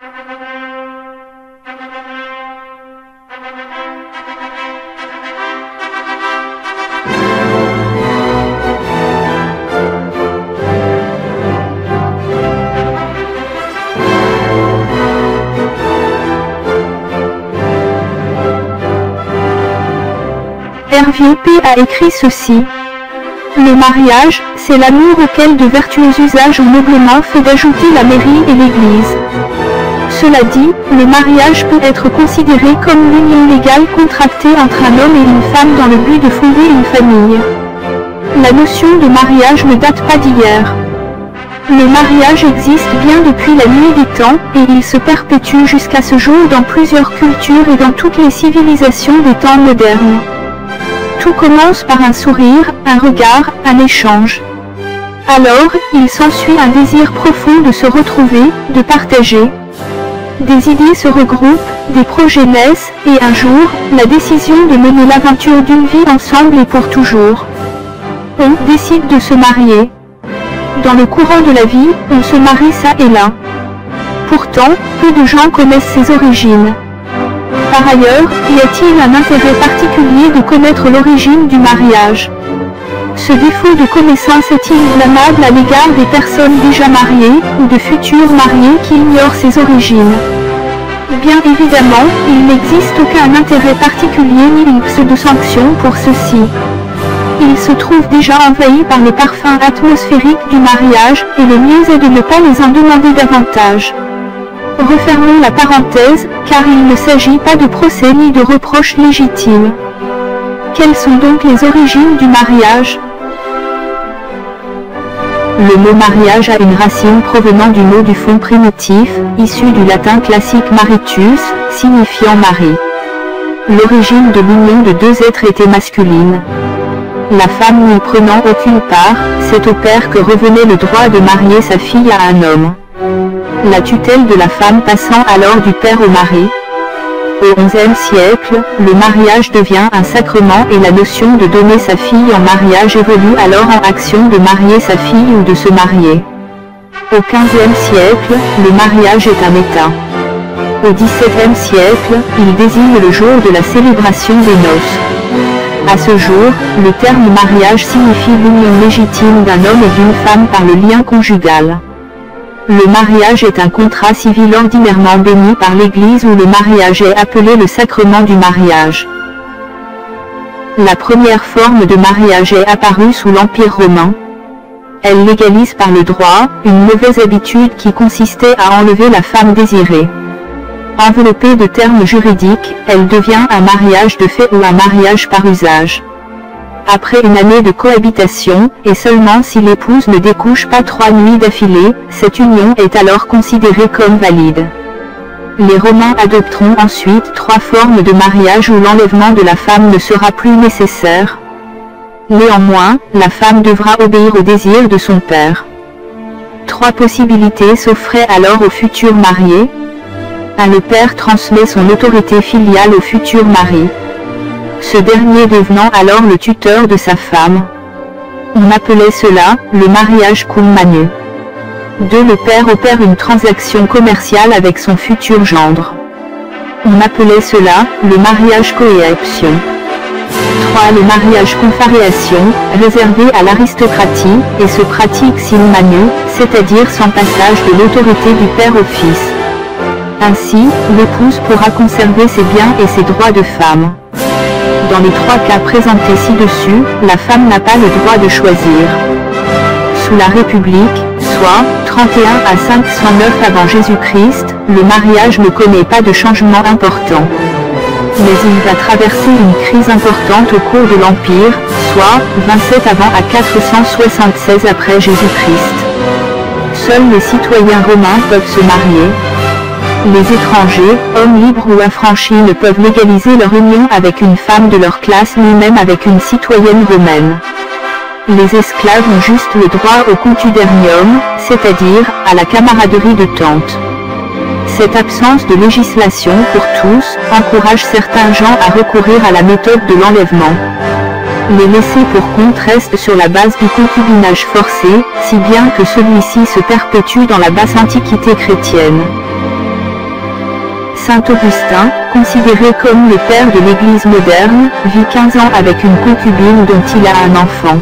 RVP a écrit ceci. Le mariage, c'est l'amour auquel de vertueux usages ont noblement fait d'ajouter la mairie et l'Église. Cela dit, le mariage peut être considéré comme l'union légale contractée entre un homme et une femme dans le but de fonder une famille. La notion de mariage ne date pas d'hier. Le mariage existe bien depuis la nuit des temps, et il se perpétue jusqu'à ce jour dans plusieurs cultures et dans toutes les civilisations des temps modernes. Tout commence par un sourire, un regard, un échange. Alors, il s'ensuit un désir profond de se retrouver, de partager. Des idées se regroupent, des projets naissent, et un jour, la décision de mener l'aventure d'une vie ensemble et pour toujours. On décide de se marier. Dans le courant de la vie, on se marie ça et là. Pourtant, peu de gens connaissent ses origines. Par ailleurs, y a-t-il un intérêt particulier de connaître l'origine du mariage? Ce défaut de connaissance est-il blâmable à l'égard des personnes déjà mariées, ou de futurs mariés qui ignorent ses origines? Bien évidemment, il n'existe aucun intérêt particulier ni une pseudo-sanction pour ceci. Ils se trouvent déjà envahis par les parfums atmosphériques du mariage, et le mieux est de ne pas les en demander davantage. Refermons la parenthèse, car il ne s'agit pas de procès ni de reproches légitimes. Quelles sont donc les origines du mariage? Le mot mariage a une racine provenant du mot du fond primitif, issu du latin classique maritus, signifiant mari. L'origine de l'union de deux êtres était masculine. La femme n'y prenant aucune part, c'est au père que revenait le droit de marier sa fille à un homme. La tutelle de la femme passant alors du père au mari. Au XIe siècle, le mariage devient un sacrement et la notion de donner sa fille en mariage évolue alors en action de marier sa fille ou de se marier. Au XVe siècle, le mariage est un état. Au XVIIe siècle, il désigne le jour de la célébration des noces. À ce jour, le terme mariage signifie l'union légitime d'un homme et d'une femme par le lien conjugal. Le mariage est un contrat civil ordinairement béni par l'Église où le mariage est appelé le sacrement du mariage. La première forme de mariage est apparue sous l'Empire romain. Elle légalise par le droit, une mauvaise habitude qui consistait à enlever la femme désirée. Enveloppée de termes juridiques, elle devient un mariage de fait ou un mariage par usage. Après une année de cohabitation, et seulement si l'épouse ne découche pas 3 nuits d'affilée, cette union est alors considérée comme valide. Les Romains adopteront ensuite 3 formes de mariage où l'enlèvement de la femme ne sera plus nécessaire. Néanmoins, la femme devra obéir au désir de son père. 3 possibilités s'offraient alors aux futurs mariés. 1. Le père transmet son autorité filiale au futur mari. Ce dernier devenant alors le tuteur de sa femme. On appelait cela le mariage cum manu. 2. Le père opère une transaction commerciale avec son futur gendre. On appelait cela le mariage coéption. 3. Le mariage confareation, réservé à l'aristocratie, et se pratique sin manu, c'est-à-dire sans passage de l'autorité du père au fils. Ainsi, l'épouse pourra conserver ses biens et ses droits de femme. Dans les 3 cas présentés ci-dessus, la femme n'a pas le droit de choisir. Sous la République, soit 31 à 509 avant Jésus-Christ, le mariage ne connaît pas de changement important. Mais il va traverser une crise importante au cours de l'Empire, soit 27 avant à 476 après Jésus-Christ. Seuls les citoyens romains peuvent se marier. Les étrangers, hommes libres ou affranchis ne peuvent légaliser leur union avec une femme de leur classe ni même avec une citoyenne romaine. Les esclaves ont juste le droit au contubernium, c'est-à-dire à la camaraderie de tente. Cette absence de législation pour tous encourage certains gens à recourir à la méthode de l'enlèvement. Les laissés pour compte restent sur la base du concubinage forcé, si bien que celui-ci se perpétue dans la basse antiquité chrétienne. Saint Augustin, considéré comme le père de l'Église moderne, vit 15 ans avec une concubine dont il a un enfant.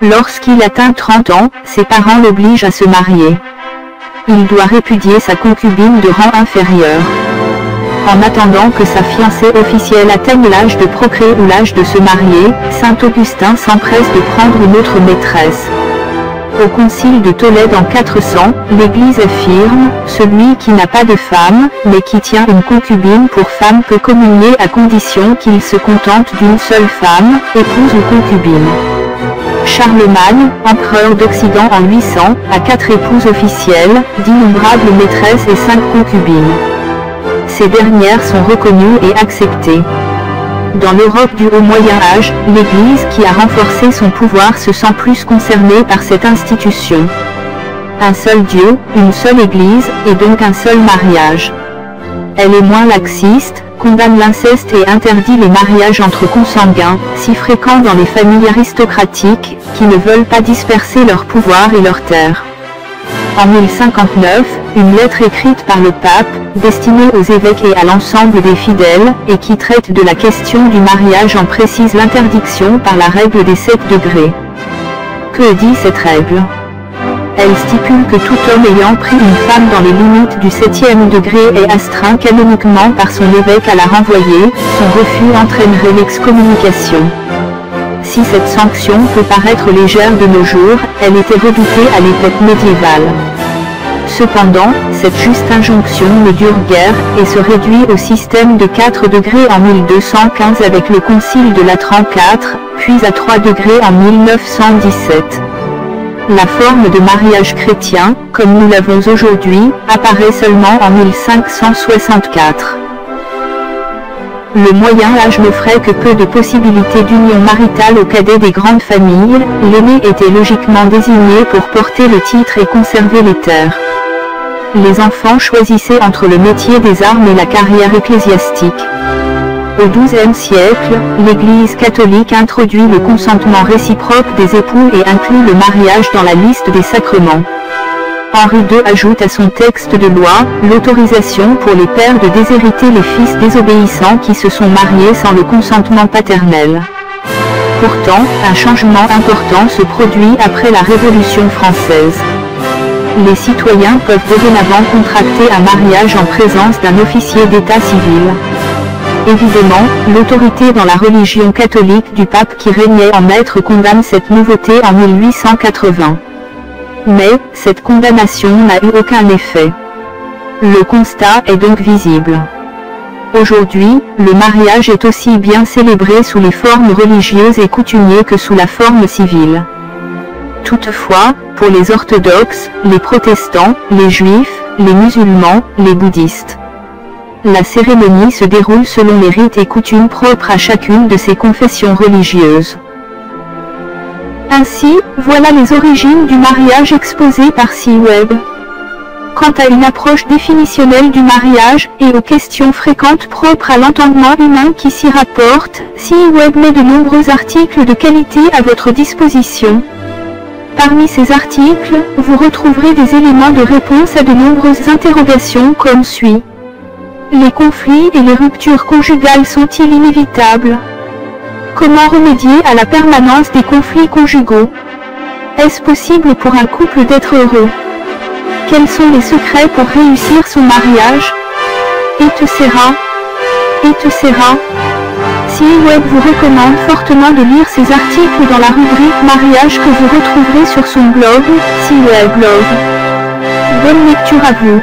Lorsqu'il atteint 30 ans, ses parents l'obligent à se marier. Il doit répudier sa concubine de rang inférieur. En attendant que sa fiancée officielle atteigne l'âge de procréer ou l'âge de se marier, Saint Augustin s'empresse de prendre une autre maîtresse. Au concile de Tolède en 400, l'Église affirme « Celui qui n'a pas de femme, mais qui tient une concubine pour femme peut communier à condition qu'il se contente d'une seule femme, épouse ou concubine ». Charlemagne, empereur d'Occident en 800, a 4 épouses officielles, d'innombrables maîtresses et 5 concubines. Ces dernières sont reconnues et acceptées. Dans l'Europe du Haut Moyen Âge, l'Église qui a renforcé son pouvoir se sent plus concernée par cette institution. Un seul Dieu, une seule Église, et donc un seul mariage. Elle est moins laxiste, condamne l'inceste et interdit les mariages entre consanguins, si fréquents dans les familles aristocratiques, qui ne veulent pas disperser leur pouvoir et leurs terres. En 1059, une lettre écrite par le pape, destinée aux évêques et à l'ensemble des fidèles, et qui traite de la question du mariage en précise l'interdiction par la règle des 7 degrés. Que dit cette règle? Elle stipule que tout homme ayant pris une femme dans les limites du 7e degré est astreint canoniquement par son évêque à la renvoyer, son refus entraînerait l'excommunication. Si cette sanction peut paraître légère de nos jours, elle était redoutée à l'époque médiévale. Cependant, cette juste injonction ne dure guère, et se réduit au système de 4 degrés en 1215 avec le concile de Latran IV, puis à 3 degrés en 1917. La forme de mariage chrétien, comme nous l'avons aujourd'hui, apparaît seulement en 1564. Le Moyen Âge n'offrait que peu de possibilités d'union maritale au cadet des grandes familles, l'aîné était logiquement désigné pour porter le titre et conserver les terres. Les enfants choisissaient entre le métier des armes et la carrière ecclésiastique. Au XIIe siècle, l'Église catholique introduit le consentement réciproque des époux et inclut le mariage dans la liste des sacrements. Henri II ajoute à son texte de loi, l'autorisation pour les pères de déshériter les fils désobéissants qui se sont mariés sans le consentement paternel. Pourtant, un changement important se produit après la Révolution française. Les citoyens peuvent dorénavant contracter un mariage en présence d'un officier d'état civil. Évidemment, l'autorité dans la religion catholique du pape qui régnait en maître condamne cette nouveauté en 1880. Mais, cette condamnation n'a eu aucun effet. Le constat est donc visible. Aujourd'hui, le mariage est aussi bien célébré sous les formes religieuses et coutumières que sous la forme civile. Toutefois, pour les orthodoxes, les protestants, les juifs, les musulmans, les bouddhistes, la cérémonie se déroule selon les rites et coutumes propres à chacune de ces confessions religieuses. Ainsi, voilà les origines du mariage exposées par C-Web. Quant à une approche définitionnelle du mariage, et aux questions fréquentes propres à l'entendement humain qui s'y rapportent, C-Web met de nombreux articles de qualité à votre disposition. Parmi ces articles, vous retrouverez des éléments de réponse à de nombreuses interrogations comme suit. Les conflits et les ruptures conjugales sont-ils inévitables? Comment remédier à la permanence des conflits conjugaux? Est-ce possible pour un couple d'être heureux? Quels sont les secrets pour réussir son mariage? Etc. C-Web vous recommande fortement de lire ces articles dans la rubrique mariage que vous retrouverez sur son blog, C-Web Blog. Bonne lecture à vous.